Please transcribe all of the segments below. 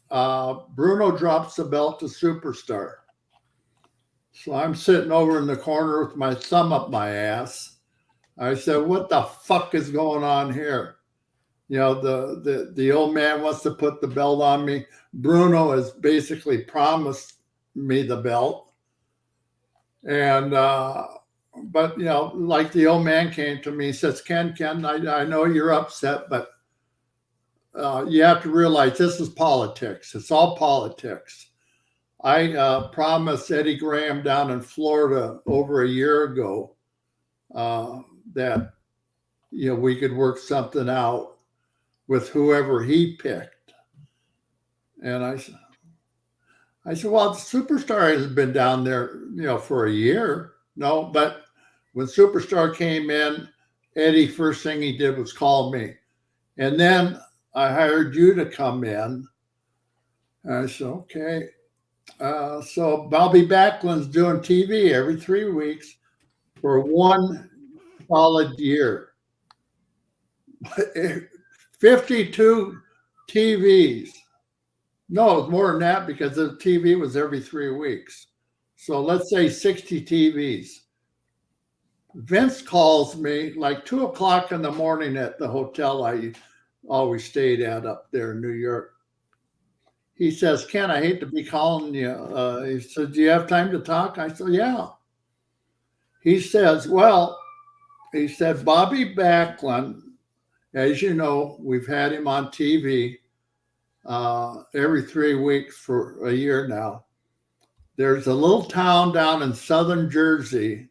Bruno drops the belt to Superstar. So I'm sitting over in the corner with my thumb up my ass. I said, "What the fuck is going on here?" The old man wants to put the belt on me. Bruno has basically promised me the belt. And, but, like the old man came to me, he says, Ken, I know you're upset, but you have to realize this is politics. It's all politics. I promised Eddie Graham down in Florida over a year ago that, we could work something out with whoever he picked. And I said, well, the Superstar hasn't been down there, for a year. No, but when Superstar came in, Eddie, first thing he did was call me. And then I hired you to come in. And I said, okay. So Bobby Backlund's doing TV every 3 weeks for one solid year. 52 TVs. No, it's more than that because the TV was every 3 weeks. So let's say 60 TVs. Vince calls me like 2:00 in the morning at the hotel I always stayed at up there in New York. He says, Ken, I hate to be calling you. He said, do you have time to talk? I said, yeah. He says, Bobby Backlund, as you know, we've had him on TV every 3 weeks for a year now. There's a little town down in southern Jersey,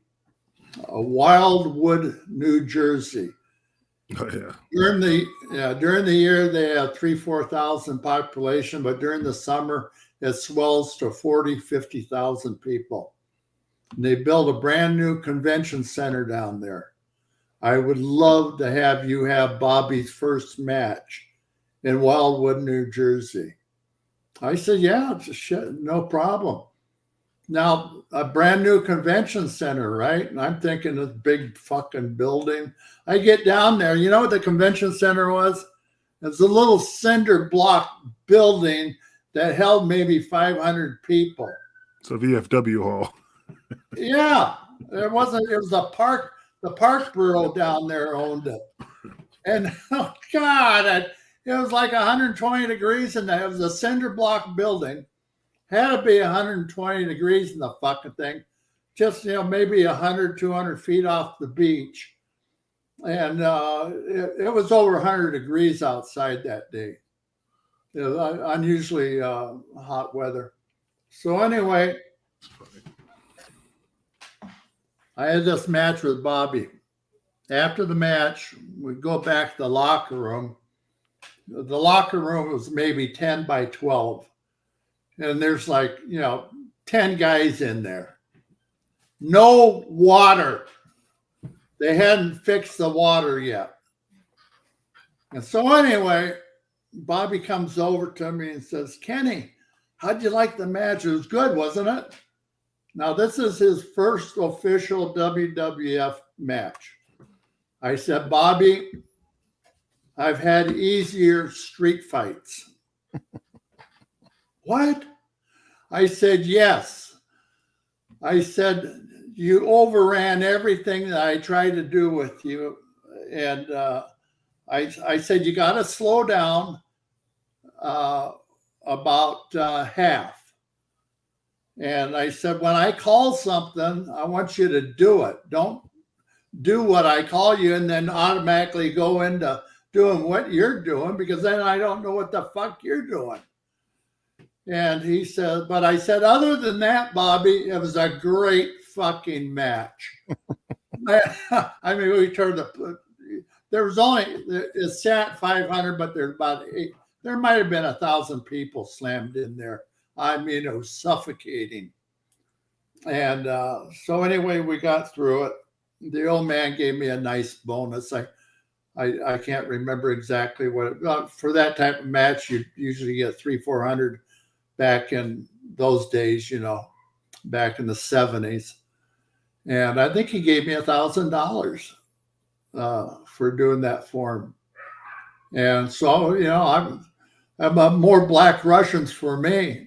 Wildwood, New Jersey. Oh, yeah. During the year, they have 3,000-4,000 population, but during the summer, it swells to 40,000-50,000 people. And they built a brand new convention center down there. I would love to have you have Bobby's first match in Wildwood, New Jersey. I said, yeah, no problem. Now, a brand new convention center, right? And I'm thinking this big fucking building. I get down there. You know what the convention center was? It's a little cinder block building that held maybe 500 people. So VFW Hall. Yeah, it wasn't. It was a park. The park bureau down there owned it. And, oh, God, it was like 120 degrees in there. It was a cinder block building. Had to be 120 degrees in the fucking thing. Just, maybe 100, 200 feet off the beach. And it was over 100 degrees outside that day. It was unusually hot weather. So anyway, I had this match with Bobby. After the match, we go back to the locker room. The locker room was maybe 10 by 12. And there's 10 guys in there. No water. They hadn't fixed the water yet. And so anyway, Bobby comes over to me and says, Kenny, how'd you like the match? It was good, wasn't it? Now, this is his first official WWF match. I said, Bobby, I've had easier street fights. What? I said, yes. I said, you overran everything that I tried to do with you. And I said, you got to slow down about half. And I said, when I call something, I want you to do it. Don't do what I call you and then automatically go into doing what you're doing, because then I don't know what the fuck you're doing. And he said, but I said, other than that, Bobby, it was a great fucking match. I mean, we turned there was only, it sat 500, but there's about there might have been 1,000 people slammed in there. I mean, it was suffocating. And so anyway, we got through it. The old man gave me a nice bonus. I can't remember exactly what for that type of match, you usually get 300-400 back in those days, back in the 70s. And I think he gave me $1,000 for doing that for him. And so, How about more Black Russians for me?